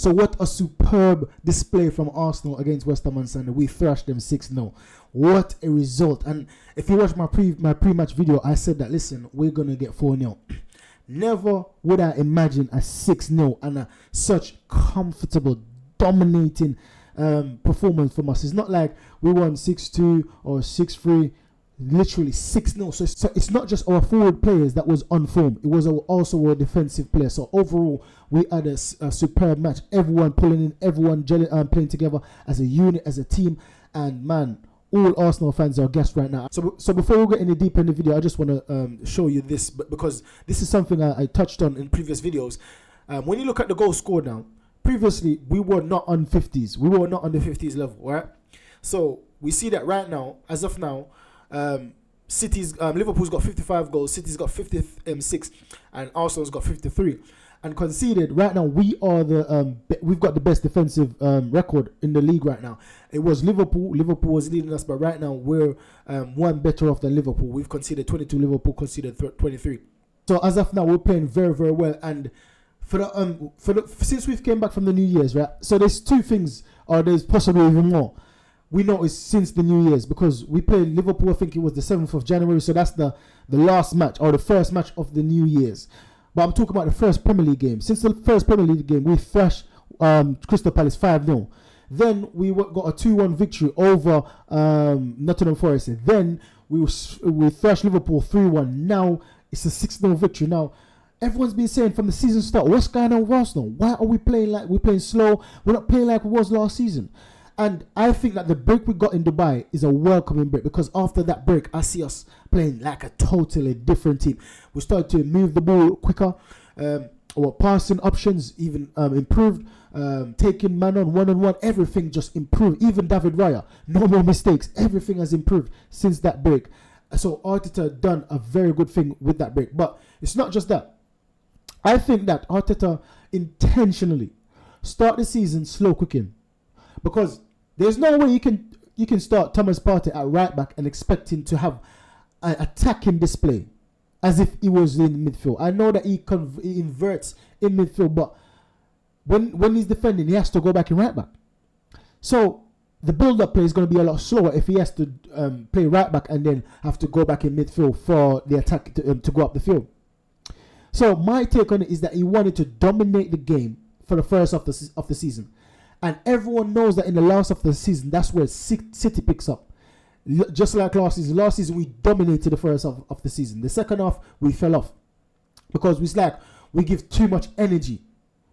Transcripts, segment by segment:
So what a superb display from Arsenal against West Ham on Sunday. We thrashed them 6-0. What a result. And if you watch my pre-match video, I said that, listen, we're going to get 4-0. Never would I imagine a 6-0 and such comfortable, dominating performance from us. It's not like we won 6-2 or 6-3. Literally 6-0. So it's not just our forward players that was on form. It was also our defensive players. So overall, we had a superb match. Everyone pulling in, everyone playing together as a unit, as a team. And man, all Arsenal fans are guests right now. So before we get any deeper in the video, I just want to show you this, because this is something I touched on in previous videos. When you look at the goal scored now, previously we were not on 50s. We were not on the 50s level, right? So we see that right now, as of now, Liverpool's got 55 goals, City's got 56, and Arsenal's got 53. And conceded, right now we are we've got the best defensive record in the league right now. It was Liverpool was leading us, but right now we're one better off than Liverpool. We've conceded 22, Liverpool conceded 23. So as of now, we're playing very, very well. And since we've came back from the New Year's, right? So there's two things, or there's possibly even more. We noticed since the New Year's, because we played Liverpool, I think it was the 7th of January, so that's the last match, or the first match of the New Year's. But I'm talking about the first Premier League game. Since the first Premier League game, we thrashed Crystal Palace 5-0. Then we got a 2-1 victory over Nottingham Forest. Then we thrashed Liverpool 3-1. Now it's a 6-0 victory. Now, everyone's been saying from the season start, what's going on with Arsenal? Why are we playing like we're playing slow? We're not playing like we was last season. And I think that the break we got in Dubai is a welcoming break, because after that break, I see us playing like a totally different team. We started to move the ball quicker. Our passing options even improved. Taking man on one-on-one, everything just improved. Even David Raya, no more mistakes. Everything has improved since that break. So Arteta done a very good thing with that break. But it's not just that. I think that Arteta intentionally start the season slow cooking. Because there's no way you can start Thomas Partey at right back and expect him to have an attacking display as if he was in midfield. I know that he inverts in midfield, but when he's defending, he has to go back in right back. So the build-up play is going to be a lot slower if he has to play right back and then have to go back in midfield for the attack to go up the field. So my take on it is that he wanted to dominate the game for the first half of the season. And everyone knows that in the last half of the season, that's where City picks up. Just like last season. Last season, we dominated the first half of the season. The second half, we fell off. Because we give too much energy.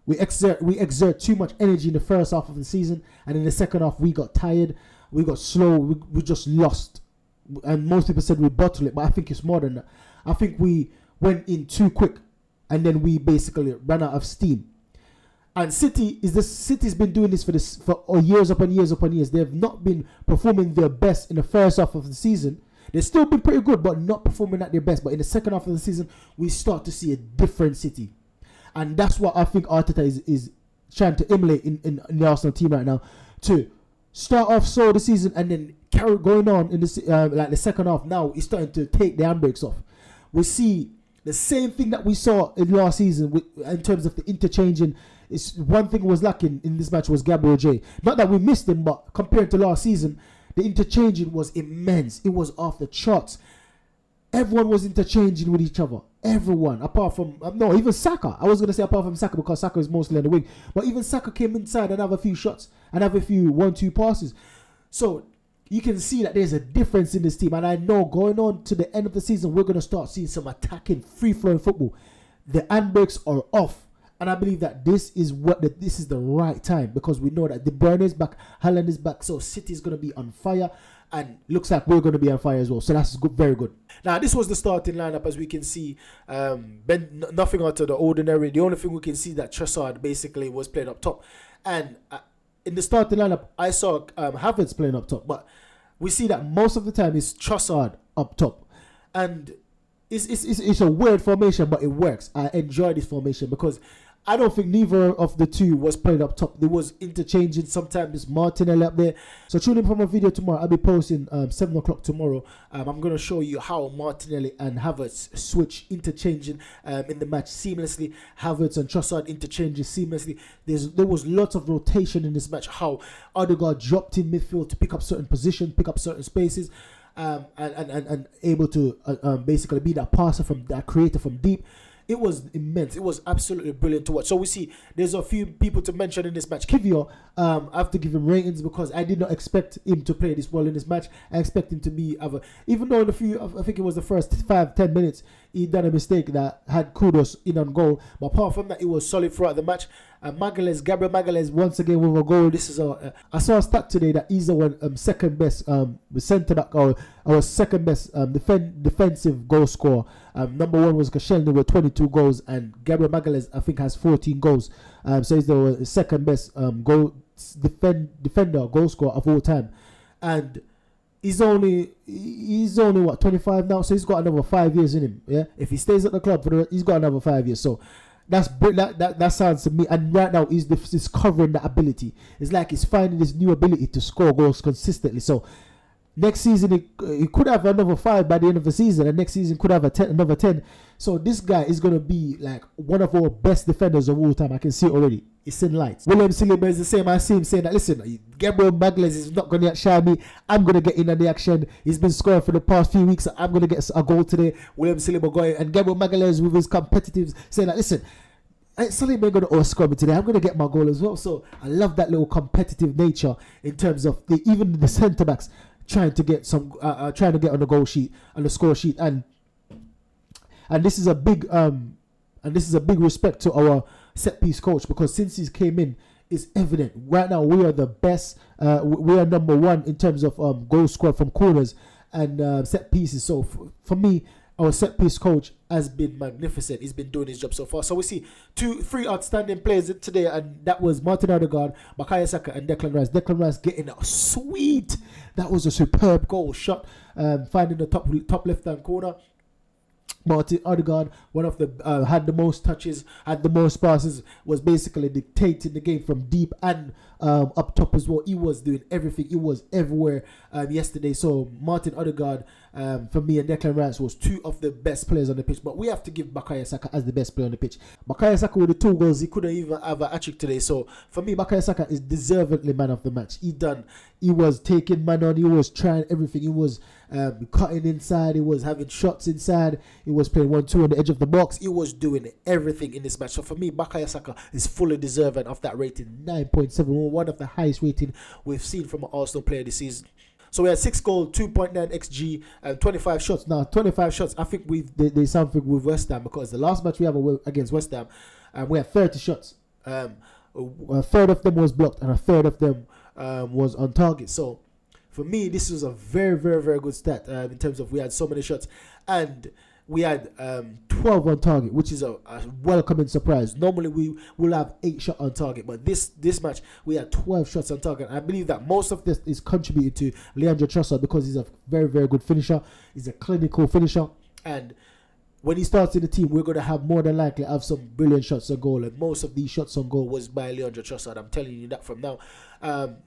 We exert too much energy in the first half of the season. And in the second half, we got tired. We got slow. We just lost. And most people said we bottled it. But I think it's more than that. I think we went in too quick. And then we basically ran out of steam. And City's been doing this for years upon years upon years. They have not been performing their best in the first half of the season. They've still been pretty good, but not performing at their best. But in the second half of the season, we start to see a different City. And that's what I think Arteta is trying to emulate in the Arsenal team right now. To start off slow the season and then carry going on in the second half. Now he's starting to take the handbrakes off. We see the same thing that we saw in last season in terms of the interchanging. It's one thing was lacking in this match was Gabriel J. Not that we missed him, but compared to last season, the interchanging was immense. It was off the charts. Everyone was interchanging with each other. Everyone, apart from even Saka. I was going to say apart from Saka because Saka is mostly on the wing, but even Saka came inside and have a few shots and have a few 1-2 passes. So you can see that there's a difference in this team, and I know going on to the end of the season, we're going to start seeing some attacking, free-flowing football. The handbrakes are off. And I believe that this is the right time, because we know that De Bruyne is back, Haaland is back, so City is going to be on fire, and looks like we're going to be on fire as well. So that's good, very good. Now this was the starting lineup, as we can see. Nothing out of the ordinary. The only thing we can see that Trossard basically was playing up top, and in the starting lineup, I saw Havertz playing up top, but we see that most of the time it's Trossard up top, and it's a weird formation, but it works. I enjoy this formation because I don't think neither of the two was playing up top. They was interchanging. Sometimes Martinelli up there. So tune in for my video tomorrow. I'll be posting 7 o'clock tomorrow. I'm going to show you how Martinelli and Havertz switch interchanging in the match seamlessly. Havertz and Trossard interchanging seamlessly. There was lots of rotation in this match. How Odegaard dropped in midfield to pick up certain positions, pick up certain spaces. And able to basically be that passer from that creator from deep. It was immense. It was absolutely brilliant to watch. So we see there's a few people to mention in this match. Kivior, I have to give him ratings because I did not expect him to play this well in this match. I expect him to be even though in I think it was the first 5-10 minutes, he done a mistake that had kudos in on goal. But apart from that, it was solid throughout the match. Gabriel Magalhaes once again with a goal. This is I saw a stat today that he's our second best centre back, or our second best defensive goal scorer. Number one was Koscielny with 22 goals, and Gabriel Magalhaes I think has 14 goals. So he's the second best defender goal scorer of all time, and he's only what 25 now, so he's got another 5 years in him. Yeah, if he stays at the club he's got another 5 years. So that sounds to me, and right now he's discovering that ability. It's like he's finding this new ability to score goals consistently. So next season he could have another 5 by the end of the season, and next season could have another 10. So this guy is going to be like one of our best defenders of all time. I can see it already. It's in lights. William Saliba is the same. I see him saying that, listen, Gabriel Magalhaes is not going to outshine me. I'm going to get in on the action. He's been scoring for the past few weeks. So I'm going to get a goal today. William Saliba going, and Gabriel Magalhaes with his competitives saying that, listen, Saliba ain't going to score me today. I'm going to get my goal as well. So I love that little competitive nature in terms of even the centre backs trying to get on the goal sheet, on the score sheet, and this is a big respect to our set piece coach, because since he came in, it's evident right now we are the best. We are number one in terms of goal scored from corners and set pieces. So for me, our set piece coach has been magnificent. He's been doing his job so far. So we see 3 outstanding players today, and that was Martin Odegaard, Bukayo Saka, and Declan Rice. Declan Rice getting a sweet. That was a superb goal shot, finding the top left-hand corner. Martin Odegaard, one of the had the most touches, had the most passes, was basically dictating the game from deep and up top as well. He was doing everything. He was everywhere yesterday. So Martin Odegaard, for me, and Declan Rice was 2 of the best players on the pitch. But we have to give Bukayo Saka as the best player on the pitch. Bukayo Saka with the 2 goals, he couldn't even have a hat-trick today. So for me, Bukayo Saka is deservedly man of the match. He was taking man on. He was trying everything. He was cutting inside. He was having shots inside. He was playing 1-2 on the edge of the box. He was doing everything in this match. So for me, Bukayo Saka is fully deserving of that rating, 9.7, one of the highest rating we've seen from an Arsenal player this season. So we had 6 goals, 2.9 XG, 25 shots. Now 25 shots. I think they something with West Ham, because the last match we have against West Ham, we had 30 shots. A third of them was blocked, and a third of them was on target. So for me, this was a very, very, very good stat in terms of we had so many shots, and we had 12 on target, which is a welcoming surprise. Normally we will have 8 shots on target, but this match we had 12 shots on target. I believe that most of this is contributed to Leandro Trossard, because he's a very, very good finisher. He's a clinical finisher, and when he starts in the team, we're going to have more than likely have some brilliant shots on goal, and most of these shots on goal was by Leandro Trossard. I'm telling you that from now.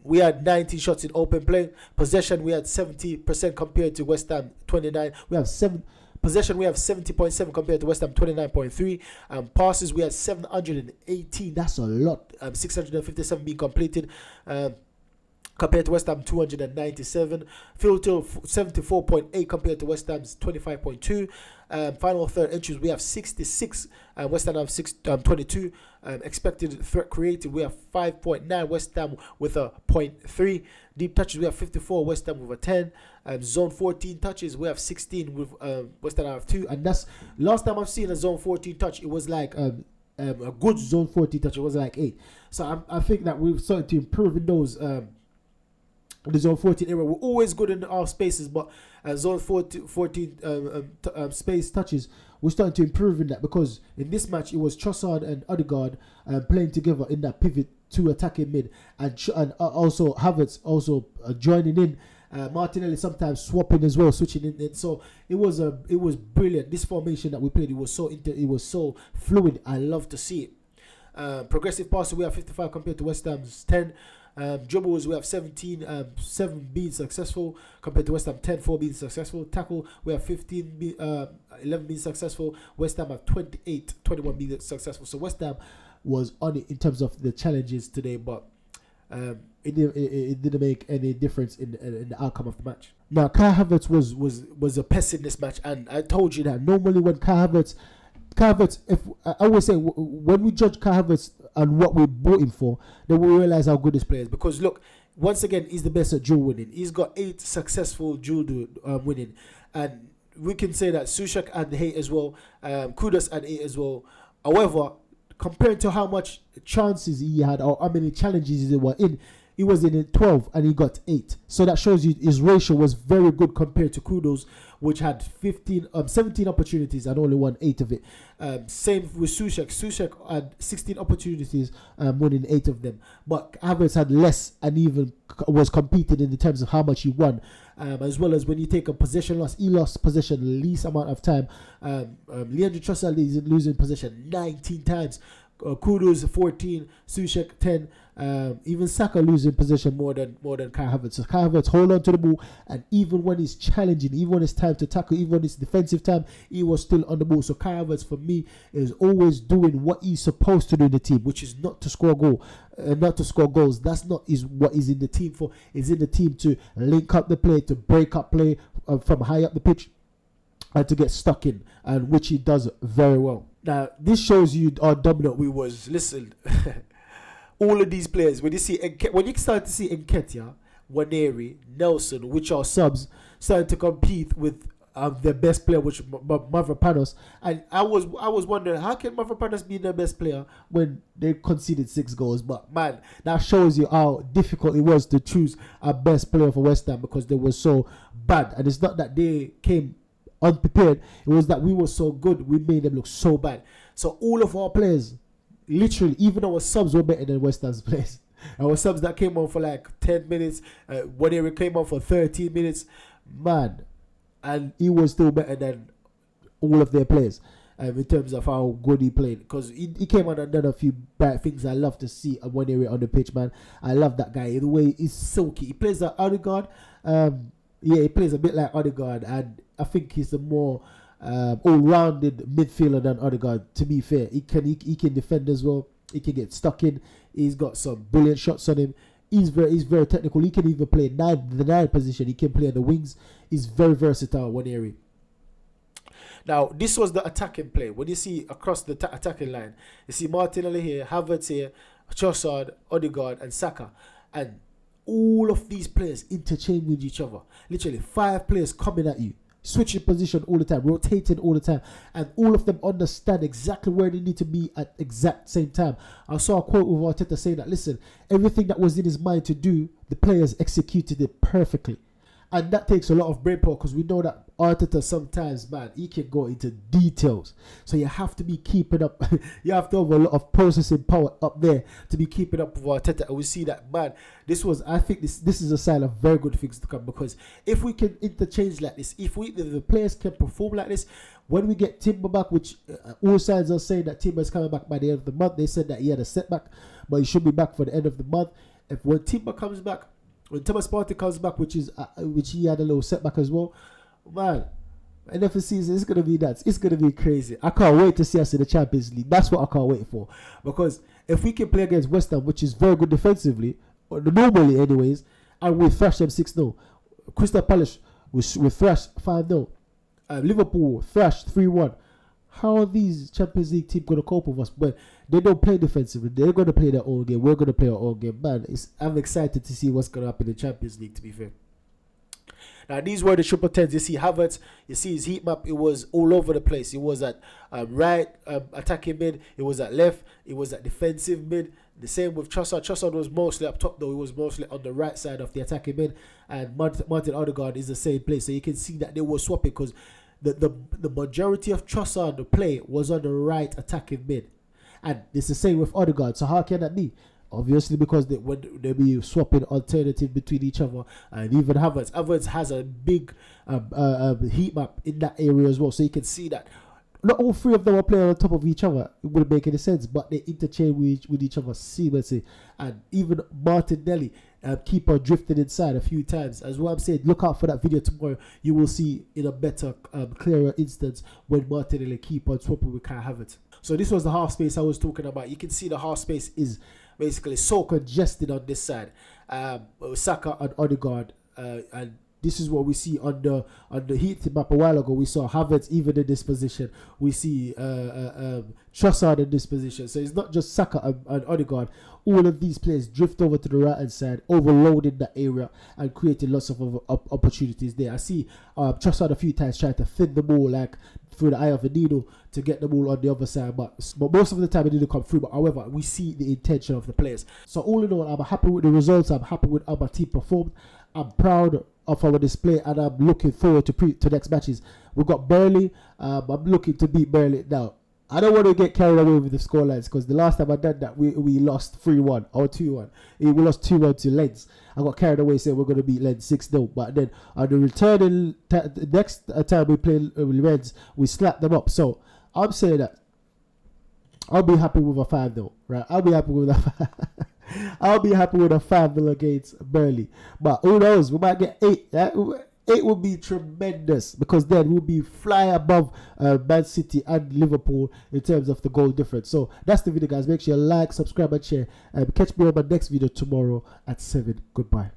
We had 19 shots in open play. Possession, we had 70% compared to West Ham 29. We have 70.7 compared to West Ham 29.3. Passes, we had 718. That's a lot. 657 being completed. Compared to West Ham 297. Field goal 74.8 compared to West Ham's 25.2. Final third entries, we have 66. West Ham have 22. Expected threat created, we have 5.9. West Ham with a 0.3. Deep touches, we have 54. West Ham with a 10. Zone 14 touches, we have 16 with West Ham have 2. And that's last time I've seen a zone 14 touch. It was like a good zone 14 touch. It was like 8. So I think that we've started to improve in those. The zone 14 area, we're always good in our spaces, but zone 14 space touches, we're starting to improve in that, because in this match it was Trossard and Odegaard playing together in that pivot to attacking mid, and also Havertz also joining in. Martinelli sometimes swapping as well, switching in. So it was brilliant. This formation that we played, it was so fluid. I love to see it. Progressive passes, we have 55 compared to West Ham's 10. Dribbles, we have 17, 7 being successful compared to West Ham 10, 4 being successful. Tackle, we have 11 being successful. West Ham have 28, 21 being successful. So West Ham was on it in terms of the challenges today, but it didn't make any difference in the outcome of the match. Now, Kai Havertz was a pest in this match, and I told you that normally when Kai Havertz, if I always say when we judge Kai Havertz and what we bought him for, then we realize how good this player is. Because look, once again, he's the best at duel winning. He's got 8 successful duel winning, and we can say that Souček had 8 as well. Kudus had 8 as well. However, compared to how much chances he had or how many challenges he were in, he was in 12 and he got 8. So that shows you his ratio was very good compared to Kudus, which had 17 opportunities and only won 8 of it. Same with Souček. Souček had 16 opportunities, winning 8 of them. But Havertz had less and even was competed in terms of how much he won. As well as when you take a possession loss, he lost possession least amount of time. Leandro Trossard is losing possession 19 times. Kudus 14, Souček 10, even Saka losing possession more than Kai Havertz. So Kai Havertz hold on to the ball, and even when he's challenging, even when it's time to tackle, even when it's defensive time, he was still on the ball. So Kai Havertz for me is always doing what he's supposed to do in the team, which is not to score goals. That's not what he's in the team for. He's in the team to link up the play, to break up play from high up the pitch, and to get stuck in, and which he does very well. Now, this shows you how dominant we was. Listen, all of these players, when you start to see Nketiah, Waneri, Nelson, which are subs, starting to compete with their best player, which Mavropanos, and I was wondering, how can Mavropanos be their best player when they conceded 6 goals? But man, that shows you how difficult it was to choose our best player for West Ham, because they were so bad. And it's not that they came unprepared, it was that we were so good, we made them look so bad. So all of our players, literally, even our subs were better than West Ham's players. Our subs that came on for like 10 minutes, whenever it came on for 13 minutes, man, and he was still better than all of their players in terms of how good he played. Because he came on and done a few bad things I love to see when they were on the pitch, man. I love that guy. The way he's silky. He plays like Odegaard. He plays a bit like Odegaard, and I think he's a more all-rounded midfielder than Odegaard. To be fair, he can defend as well. He can get stuck in. He's got some brilliant shots on him. He's very technical. He can even play the 9 position. He can play on the wings. He's very versatile in one area. Now, this was the attacking play. When you see across the attacking line, you see Martinelli here, Havertz here, Trossard, Odegaard, and Saka, and all of these players interchange with each other. Literally 5 players coming at you, switching position all the time, rotating all the time, and all of them understand exactly where they need to be at exact same time. I saw a quote with Arteta saying that, listen, everything that was in his mind to do, the players executed it perfectly. And that takes a lot of brain power, because we know that Arteta sometimes, man, he can go into details. So you have to be keeping up. You have to have a lot of processing power up there to be keeping up with Arteta. And we see that, man, I think this is a sign of very good things to come. Because if we can interchange like this, if the players can perform like this, when we get Timber back, which all sides are saying that Timber is coming back by the end of the month. They said that he had a setback, but he should be back for the end of the month. When Timber comes back, when Thomas Partey comes back, which he had a little setback as well, man, end of the season, it's going to be nuts. It's going to be crazy. I can't wait to see us in the Champions League. That's what I can't wait for. Because if we can play against West Ham, which is very good defensively, or normally anyways, and we thrash them 6-0. Crystal Palace, we thrashed 5-0. Liverpool thrashed 3-1. How are these Champions League teams going to cope with us? But they don't play defensively. They're going to play their own game. We're going to play our own game. Man, I'm excited to see what's going to happen in the Champions League, to be fair. Now, these were the triple tens. You see Havertz, you see his heat map. It was all over the place. It was at right attacking mid. It was at left. It was at defensive mid. The same with Trossard. Trossard was mostly up top, though. He was mostly on the right side of the attacking mid. And Martin Odegaard is the same place. So you can see that they were swapping, because the majority of Trossard play was on the right attacking mid. And it's the same with Odegaard. So how can that be? Obviously, because when they be swapping alternative between each other. And even Havertz has a big heat map in that area as well. So you can see that not all three of them are playing on top of each other. It wouldn't make any sense, but they interchange with each other seamlessly. And even Martinelli, keeper, drifted inside a few times. As what I'm saying, look out for that video tomorrow. You will see in a better, clearer instance when Martinelli keeper swapping with Kai Havertz. So this was the half space I was talking about. You can see the half space is basically so congested on this side. Saka and Odegaard, and this is what we see on the heat map a while ago. We saw Havertz even in this position. We see Trossard in this position. So it's not just Saka and Odegaard. All of these players drift over to the right hand side, overloading that area and creating lots of opportunities there. I see Trossard a few times trying to thin the ball like through the eye of a needle to get the ball on the other side, but most of the time it didn't come through. But however, we see the intention of the players. So all in all, I'm happy with the results. I'm happy with how my team performed. I'm proud of our display, and I'm looking forward to next matches. We've got Burnley. I'm looking to beat Burnley now. I don't want to get carried away with the scorelines, because the last time I did that, we lost 3-1 or 2-1. We lost 2-1 to Lens. I got carried away saying we're going to beat Lens 6-0. But then on the returning, the next time we play Lens, we slapped them up. So I'm saying that I'll be happy with a 5-0, right? I'll be happy with a 5-0 against Burnley. But who knows? We might get 8. It would be tremendous, because then we'll be fly above Man City and Liverpool in terms of the goal difference. So that's the video, guys. Make sure you like, subscribe, and share. Catch me on my next video tomorrow at 7. Goodbye.